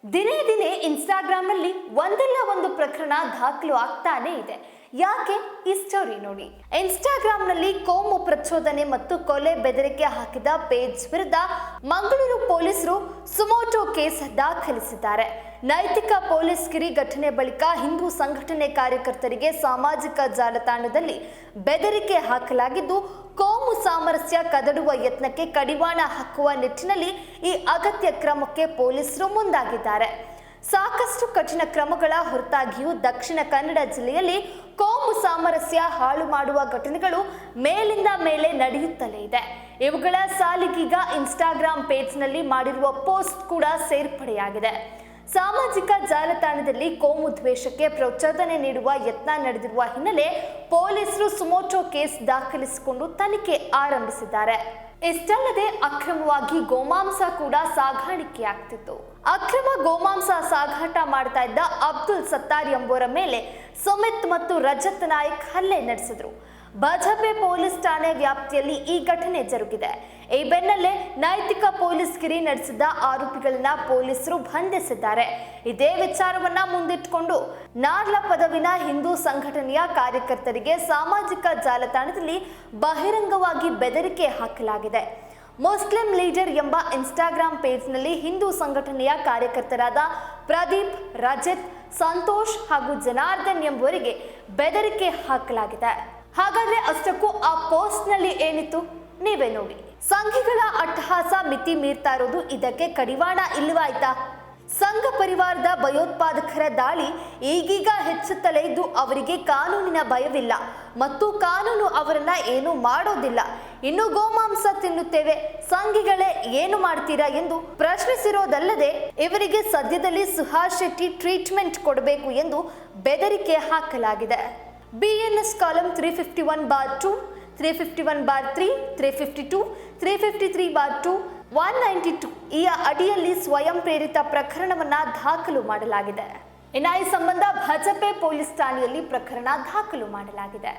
ದಿನೇ ದಿನೇ ಇನ್ಸ್ಟಾಗ್ರಾಮ್ನಲ್ಲಿ ಒಂದಲ್ಲ ಒಂದು ಪ್ರಕರಣ ದಾಖಲು ಆಗ್ತಾನೆ ಇದೆ. ಯಾಕೆ ಈ ಸ್ಟೋರಿ ನೋಡಿ. ಇನ್ಸ್ಟಾಗ್ರಾಮ್ನಲ್ಲಿ ಕೋಮು ಪ್ರಚೋದನೆ ಮತ್ತು ಕೊಲೆ ಬೆದರಿಕೆ ಹಾಕಿದ ಪೇಜ್ ವಿರುದ್ಧ ಮಂಗಳೂರು ಪೊಲೀಸರು ಸುಮೋಟೋ ಕೇಸ್ ದಾಖಲಿಸಿದ್ದಾರೆ. ನೈತಿಕ ಪೊಲೀಸ್ ಕಿರಿ ಘಟನೆ ಬಳಿಕ ಹಿಂದೂ ಸಂಘಟನೆ ಕಾರ್ಯಕರ್ತರಿಗೆ ಸಾಮಾಜಿಕ ಜಾಲತಾಣದಲ್ಲಿ ಬೆದರಿಕೆ ಹಾಕಲಾಗಿದ್ದು, ಕೋಮು ಸಾಮರಸ್ಯ ಕದಡುವ ಯತ್ನಕ್ಕೆ ಕಡಿವಾಣ ಹಾಕುವ ನಿಟ್ಟಿನಲ್ಲಿ ಈ ಅಗತ್ಯ ಕ್ರಮಕ್ಕೆ ಪೊಲೀಸರು ಮುಂದಾಗಿದ್ದಾರೆ. ಸಾಕಷ್ಟು ಕಠಿಣ ಕ್ರಮಗಳ ಹೊರತಾಗಿಯೂ ದಕ್ಷಿಣ ಕನ್ನಡ ಜಿಲ್ಲೆಯಲ್ಲಿ ಕೋಮು ಸಾಮರಸ್ಯ ಹಾಳು ಮಾಡುವ ಘಟನೆಗಳು ಮೇಲಿಂದ ಮೇಲೆ ನಡೆಯುತ್ತಲೇ ಇದೆ. ಇವುಗಳ ಸಾಲಿಗೀಗ ಇನ್ಸ್ಟಾಗ್ರಾಮ್ ಪೇಜ್ನಲ್ಲಿ ಮಾಡಿರುವ ಪೋಸ್ಟ್ ಕೂಡ ಸೇರ್ಪಡೆಯಾಗಿದೆ. ಸಾಮಾಜಿಕ ಜಾಲತಾಣದಲ್ಲಿ ಕೋಮು ದ್ವೇಷಕ್ಕೆ ಪ್ರಚೋದನೆ ನೀಡುವ ಯತ್ನ ನಡೆದಿರುವ ಹಿನ್ನೆಲೆ ಪೊಲೀಸರು ಸುಮೋಟೋ ಕೇಸ್ ದಾಖಲಿಸಿಕೊಂಡು ತನಿಖೆ ಆರಂಭಿಸಿದ್ದಾರೆ. ಇಷ್ಟಲ್ಲದೆ ಅಕ್ರಮವಾಗಿ ಗೋಮಾಂಸ ಕೂಡ ಸಾಗಾಣಿಕೆಯಾಗ್ತಿತ್ತು. ಅಕ್ರಮ ಗೋಮಾಂಸ ಸಾಗಾಟ ಮಾಡ್ತಾ ಇದ್ದ ಅಬ್ದುಲ್ ಸತ್ತಾರ್ ಎಂಬುವರ ಮೇಲೆ ಸುಮಿತ್ ಮತ್ತು ರಜತ್ ನಾಯಕ್ ಹಲ್ಲೆ ನಡೆಸಿದ್ರು. ಬಜಪೆ ಪೊಲೀಸ್ ಠಾಣೆ ವ್ಯಾಪ್ತಿಯಲ್ಲಿ ಈ ಘಟನೆ ಜರುಗಿದೆ. ಈ ಬೆನ್ನಲ್ಲೇ ನೈತಿಕ ಪೊಲೀಸ್ ಕಿರಿ ನಡೆಸಿದ ಆರೋಪಿಗಳನ್ನ ಪೊಲೀಸರು ಬಂಧಿಸಿದ್ದಾರೆ. ಇದೇ ವಿಚಾರವನ್ನ ಮುಂದಿಟ್ಟುಕೊಂಡು ನಾರ್ಲ ಪದವಿನ ಹಿಂದೂ ಸಂಘಟನೆಯ ಕಾರ್ಯಕರ್ತರಿಗೆ ಸಾಮಾಜಿಕ ಜಾಲತಾಣದಲ್ಲಿ ಬಹಿರಂಗವಾಗಿ ಬೆದರಿಕೆ ಹಾಕಲಾಗಿದೆ. ಮುಸ್ಲಿಂ ಲೀಡರ್ ಎಂಬ ಇನ್ಸ್ಟಾಗ್ರಾಮ್ ಪೇಜ್ನಲ್ಲಿ ಹಿಂದೂ ಸಂಘಟನೆಯ ಕಾರ್ಯಕರ್ತರಾದ ಪ್ರದೀಪ್, ರಜಿತ್, ಸಂತೋಷ್ ಹಾಗೂ ಜನಾರ್ದನ್ ಎಂಬುವರಿಗೆ ಬೆದರಿಕೆ ಹಾಕಲಾಗಿದೆ. ಹಾಗಾದ್ರೆ ಅಷ್ಟಕ್ಕೂ ಆ ಪೋಸ್ಟ್ನಲ್ಲಿ ಏನಿತ್ತು ನೀವೇ ನೋಡಿ. ಸಂಘಿಗಳ ಅಟ್ಟಹಾಸ ಮಿತಿ ಮೀರ್ತಾ ಇರೋದು ಇದಕ್ಕೆ ಕಡಿವಾಣ ಇಲ್ಲವಾಯ್ತಾ? ಸಂಘ ಪರಿವಾರದ ಭಯೋತ್ಪಾದಕರ ದಾಳಿ ಈಗೀಗ ಹೆಚ್ಚುತ್ತಲೇ ಇದ್ದು ಅವರಿಗೆ ಕಾನೂನಿನ ಭಯವಿಲ್ಲ ಮತ್ತು ಕಾನೂನು ಅವರನ್ನ ಏನು ಮಾಡೋದಿಲ್ಲ. ಇನ್ನು ಗೋಮಾಂಸ ತಿನ್ನುತ್ತೇವೆ, ಸಂಘಿಗಳೇ ಏನು ಮಾಡ್ತೀರಾ ಎಂದು ಪ್ರಶ್ನಿಸಿರೋದಲ್ಲದೆ ಇವರಿಗೆ ಸದ್ಯದಲ್ಲಿ ಸುಹಾಸ್ ಶೆಟ್ಟಿ ಟ್ರೀಟ್ಮೆಂಟ್ ಕೊಡಬೇಕು ಎಂದು ಬೆದರಿಕೆ ಹಾಕಲಾಗಿದೆ. BNS ಕಾಲಮ್ 351/2, 351/3, 352, 353/2, 192 ಈ ಅಡಿಯಲ್ಲಿ ಸ್ವಯಂ ಪ್ರೇರಿತ ಪ್ರಕರಣವನ್ನ ದಾಖಲು ಮಾಡಲಾಗಿದೆ. ಇನ್ನು ಈ ಸಂಬಂಧ ಬಜಪೆ ಪೊಲೀಸ್ ಠಾಣೆಯಲ್ಲಿ ಪ್ರಕರಣ ದಾಖಲು ಮಾಡಲಾಗಿದೆ.